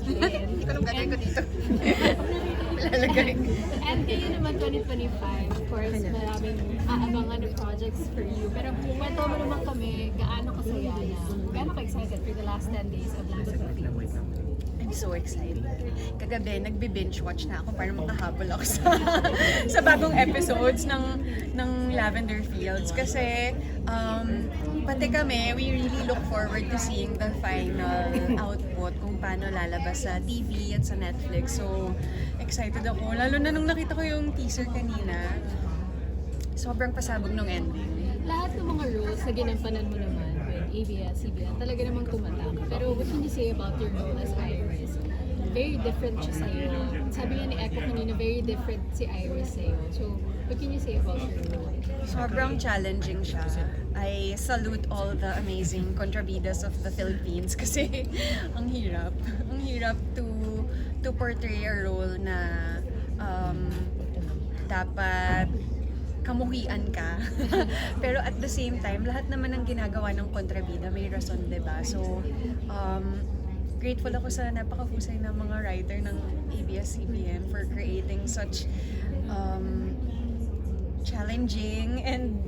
Hindi ko alam gagawin ko dito. Lalagay. And kayo naman 2025, of course, maraming aabangan na projects for you. Pero kwento mo naman kami, gaano kasaya na, gaano ka-excited for the last 10 days of Lavender Fields? I'm so excited. Kagabi, nagbe-binge watch na ako para makahabol ako sa sa bagong episodes ng Lavender Fields. Kasi pati kami, we really look forward to seeing the final output kung paano lalabas sa TV at sa Netflix. So, excited ako. Lalo na nung nakita ko yung teaser kanina. Sobrang pasabog nung ending. Lahat ng mga roles na ginampanan mo naman with ABS-CBN, talaga namang tumatak. Pero what can you say about your role as Iris? Very different siya sa'yo. Sabi nga ni Echo kanina, very different si Iris sa'yo. So, what can you say about your role? Sobrang challenging siya. I salute all the amazing contrabidas of the Philippines kasi ang hirap. Ang hirap to portray a role na dapat kamuhian ka. Pero at the same time, lahat naman ng ginagawa ng kontrabida may rason, 'di ba? So, grateful ako sa napakahusay na mga writer ng ABS-CBN for creating such challenging and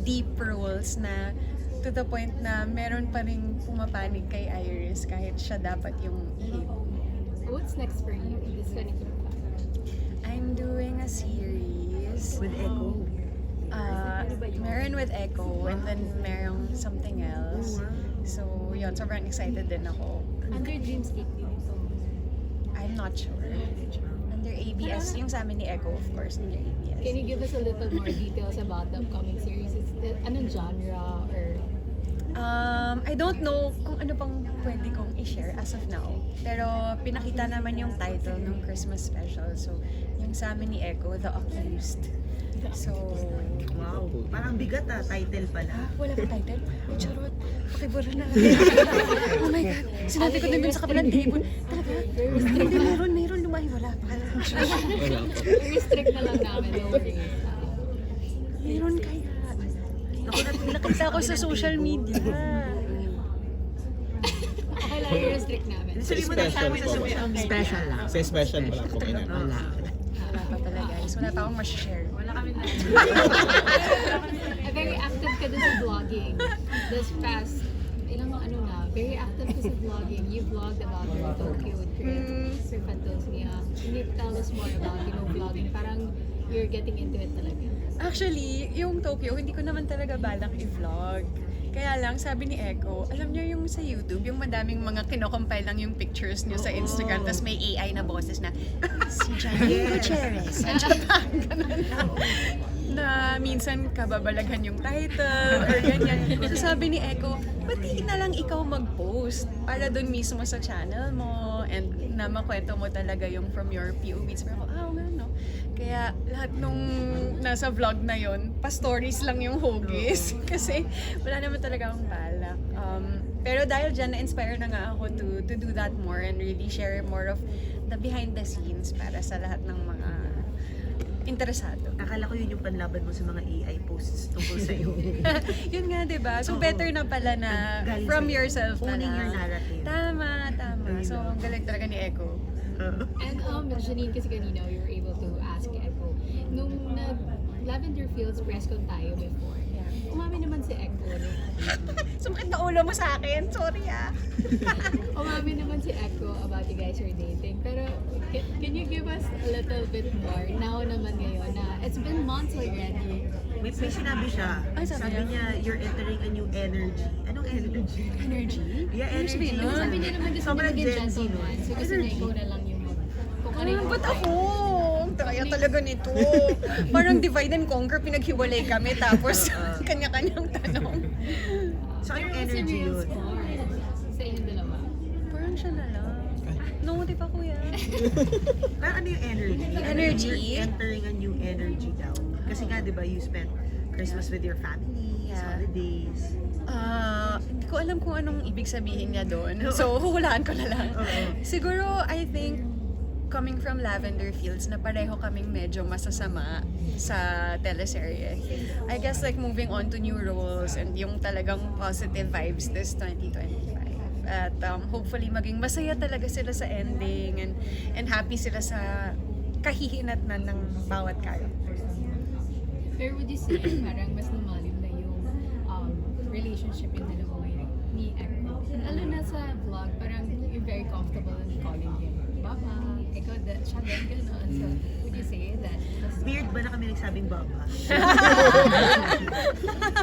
deep roles na to the point na meron pa rin pumapanig kay Iris kahit siya dapat yung hit. What's next for you in this 2025? I'm doing a series. With Echo. Meron with Echo and then merong something else. So, yun, sobrang excited din ako. Under Dreamscape din ito. I'm not sure. Under ABS, yung sa amin ni Echo, of course, under ABS. Can you give us a little more details about the upcoming series? Anong genre or... I don't know kung ano pang pwede kong i-share as of now. Pero pinakita naman yung title ng Christmas special. So, yung sa amin ni Echo, The Accused. So, Wow. Parang bigat title pala. wala pa title? Charot. Pakibura na. Oh my God. Sinabi ko din dun sa kabilang table. Talaga? Hindi, meron lumahi. Wala pa. restrict na lang namin. No worries. Meron kaya. Nakita ko sa social media. Okay lang, i-restrict namin. Sabi mo na sabi sa social media. Special lang. Sa special wala po kayo. Wala. Wala pa pala guys. Wala pa akong ma-share. Wala kami na. Very active ka din sa vlogging. This past, very active ka sa vlogging. You vlogged about your Tokyo trip. Sir Fantosmia. Can you tell us more about, vlogging? Parang you're getting into it talaga. Actually, yung Tokyo, hindi ko naman talaga balak i-vlog. Kaya lang, sabi ni Echo, alam niyo yung sa YouTube, yung madaming mga kinocompile lang yung pictures niyo sa Instagram, tapos may AI na boses na, si Janine Gutierrez. Andiyan pa, ganun na minsan kababalaghan yung title or ganyan. So sabi ni Echo, pati na lang ikaw mag-post para dun mismo sa channel mo and na makwento mo talaga yung from your POV. Sabi ako, nga no. Kaya lahat nung nasa vlog na yon, pa-stories lang yung hugis. Kasi wala naman talaga akong balak. Pero dahil dyan, na-inspire na nga ako to do that more and really share more of the behind the scenes para sa lahat ng mga interesado. Akala ko yun yung panlaban mo sa mga AI posts tungkol sa'yo. Yun nga, di ba? So, better na pala na Galing from sa'yo. yourself na Owning lang. your narrative. Tama. So, ang galing talaga ni Echo. And Janine, kasi kanina you were able to ask Echo. Nung Lavender Fields press con tayo before, umami naman si Echo. Sumakit na ulo mo sa akin. Sorry Umami naman si Echo about you guys are dating. Pero can you give us a little bit more now naman ngayon na it's been months already. May sinabi siya. Ay, sabi Sabi niya, you're entering a new energy. Anong energy? Energy? Yeah, Ano energy. sabihin nun? Sabi niya naman gusto niya Sobrang maging Gen Z, no? gentleman. So gusto niya ikaw na lang yung kung ano yung Ba't ako? Ang Kaya talaga nito. Parang divide and conquer, pinaghiwalay kami, tapos kanya-kanyang tanong. So, anong What's the energy real yun? score sa inyong dalawa? Parang siya na lang. No, di pa kuya. Parang ano yung energy? Energy? You're entering a new energy daw. Kasi nga, di ba, you spent Christmas with your family, holidays. Hindi ko alam kung anong ibig sabihin niya doon. So, huhulaan ko na lang. Siguro, I think, coming from Lavender Fields, na pareho kaming medyo masasama sa teleserye. I guess like moving on to new roles and yung talagang positive vibes this 2025. at hopefully maging masaya talaga sila sa ending and happy sila sa kahihinatnan ng bawat character. Pero would you say parang mas lumalim na yung relationship yung dalawa ngayon ni Echo? Lalo na sa vlog, parang you're very comfortable in calling him Baba, ikaw, siya din, gano'n. So, would you say that? Weird ba na kami nagsabing baba?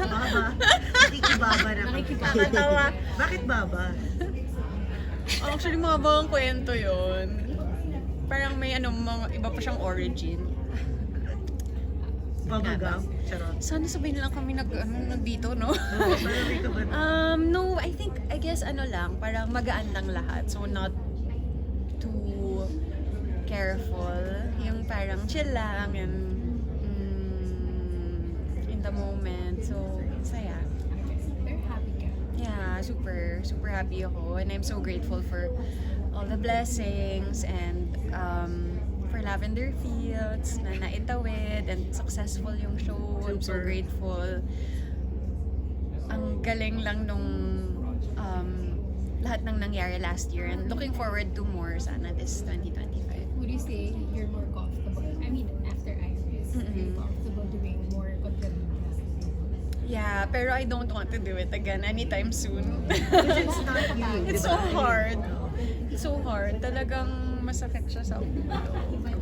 Baba? Nakikibaba na kami. Nakakatawa. Bakit baba? Actually, mga kwento yon. Parang may mga iba pa siyang origin. Babagam? Charot. Sana sabay na lang kami dito, no? Oo, parang may kabata. No, I guess lang, parang magaan lang lahat. So not too careful. Yung parang chill lang and in the moment. So, saya. Very happy ka. Yeah, super, super happy ako. And I'm so grateful for all the blessings and for Lavender Fields na naitawid and successful yung show. I'm so Super. grateful. Ang galing lang nung lahat ng nangyari last year and looking forward to more sana this 2025. Would you say you're more comfortable? I mean, after Iris, are you comfortable doing more kontrabida? Yeah, pero I don't want to do it again anytime soon. Because it's not you. It's diba? so hard. It's so hard. Talagang masakit siya sa ulo.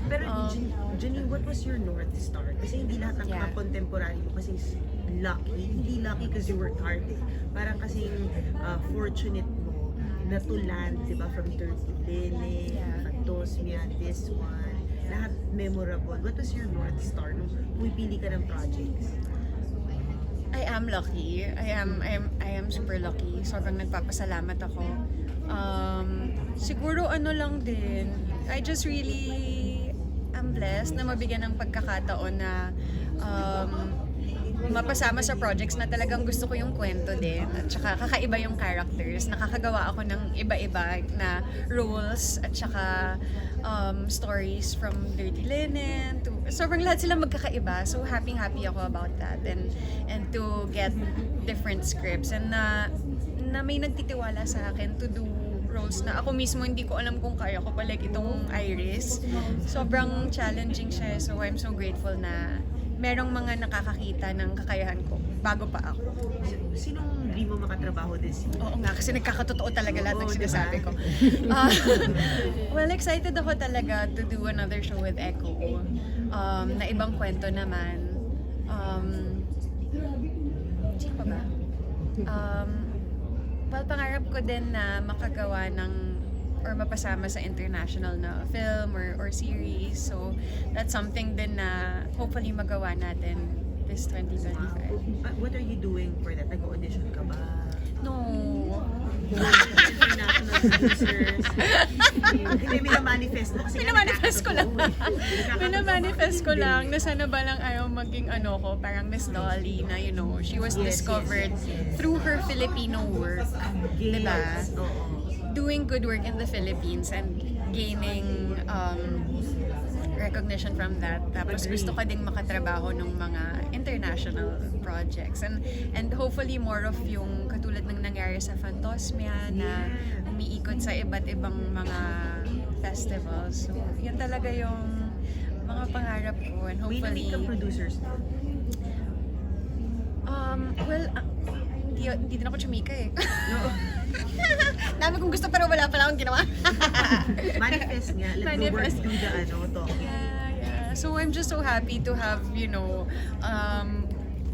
Pero Janine, what was your North Star? Kasi hindi lahat ng Yeah. contemporary mo kasi lucky. Hindi lucky because you worked hard eh. Parang kasing fortunate mo na to land, di ba, from 30 Lene, Yeah. Fantosmia, this one. Lahat memorable. What was your North Star nung pumipili ka ng projects? I am lucky. I am super lucky. Sobrang nagpapasalamat ako. Siguro lang din. I just really am blessed na mabigyan ng pagkakataon na mapasama sa projects na talagang gusto ko yung kwento din. At saka kakaiba yung characters. Nakakagawa ako ng iba-iba na roles at saka stories from Dirty Linen to sobrang lahat sila magkakaiba. So happy ako about that and to get different scripts and na may nagtitiwala sa akin to do roles na ako mismo hindi ko alam kung kaya ko pa, like itong Iris. Sobrang challenging siya, so I'm so grateful na merong mga nakakakita ng kakayahan ko bago pa ako. Sinong dream mo makatrabaho this year? Oo nga, kasi nagkakatotoo talaga lahat ng Oo, sinasabi diba? ko. Well, excited ako talaga to do another show with Echo. Na ibang kwento naman. Sino pa ba? Well, pangarap ko din na makagawa ng or mapasama sa international na film or series. So, that's something din na hopefully magawa natin this 2025. What are you doing for that? Nag-audition ka ba? No. International producers. Hindi, minamanifest mo kasi Minamanifest ko lang. Nakakatawa. Minamanifest ko lang na sana ba lang ayaw maging ko, parang Miss Dolly na, she was Yes, discovered yes. through her Filipino work. Yes. Diba? Oo. Doing good work in the Philippines and gaining recognition from that. Tapos Agree. gusto ko ding makatrabaho ng mga international projects and hopefully more of yung katulad ng nangyari sa Fantosmia na umiikot sa iba't ibang mga festivals. So, yan talaga yung mga pangarap ko and May hopefully na-meet kang producers mo. well, hindi din ako chumika eh. Dami kong gusto pero wala pala akong ginawa. Manifest nga. Let the Manifest. work do the talk. Yeah. So I'm just so happy to have,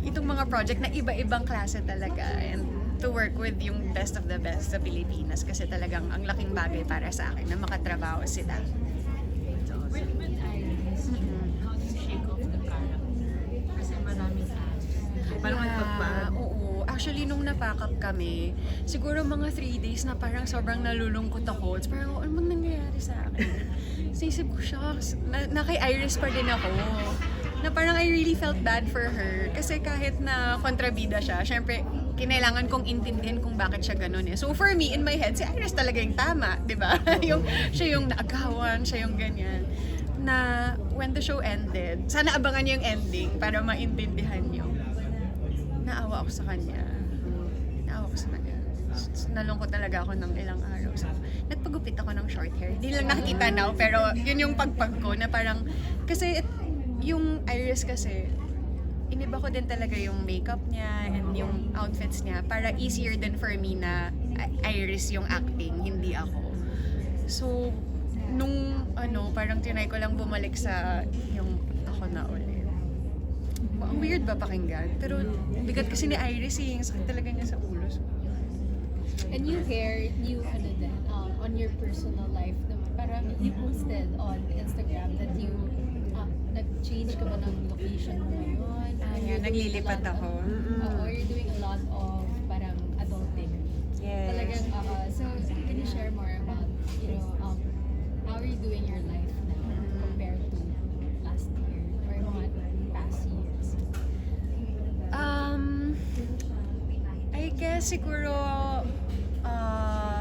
itong mga project na iba-ibang klase talaga and to work with yung best of the best sa Pilipinas kasi talagang ang laking bagay para sa akin na makatrabaho sila. With Iris, how do you shake off the character? Kasi maraming ads. Parang magpagpag. Oo. Actually, nung napack up kami, siguro mga 3 days na parang sobrang nalulungkot ako. It's parang, ano bang nangyayari sa akin? Sisip ko, shucks, na kay Iris pa din ako. Na parang I really felt bad for her. Kasi kahit na kontrabida siya, syempre, kinailangan kong intindihin kung bakit siya ganun eh. So for me, in my head, si Iris talaga yung tama, di ba? Siya yung naagawan, siya yung ganyan. Na when the show ended, sana abangan niyo yung ending para maintindihan niyo. Naawa ako sa kanya. nalungkot talaga ako ng ilang araw. So, nagpagupit ako ng short hair. Hindi lang nakikita now, pero yun yung pagpag ko na parang, kasi yung Iris kasi, iniba ko din talaga yung makeup niya and yung outfits niya para easier din for me na Iris yung acting, hindi ako. So, nung parang tinry ko lang bumalik sa yung ako na ulit. Ang weird ba pakinggan? Pero bigat kasi ni Iris yung sakit talaga niya sa ulo. So, And you on your personal life, parang you posted on Instagram that you nag-change ka ba ng location mo ngayon? yeah, naglilipat ako. Or you're doing a lot of parang adulting. Yes. Talagang, so can you share more about, how are you doing your life now compared to last year or mga past years? I guess siguro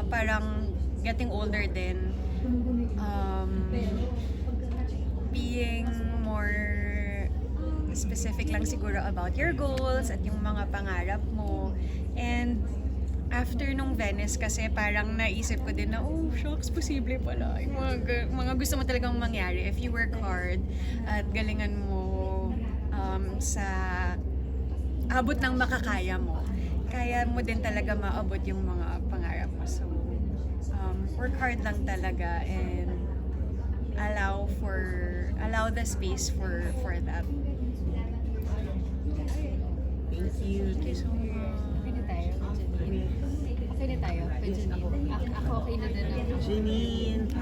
parang getting older din. Being more specific lang siguro about your goals at yung mga pangarap mo. And after nung Venice kasi parang naisip ko din na, oh shucks, posible pala. Yung mga gusto mo talagang mangyari if you work hard at galingan mo sa abot ng makakaya mo. Kaya mo din talaga maabot yung mga pangarap mo. So, work hard lang talaga and allow the space for that. Thank you. Thank you so much. Okay na tayo, Janine. Okay na tayo, Janine. Ako okay na din ako. Janine.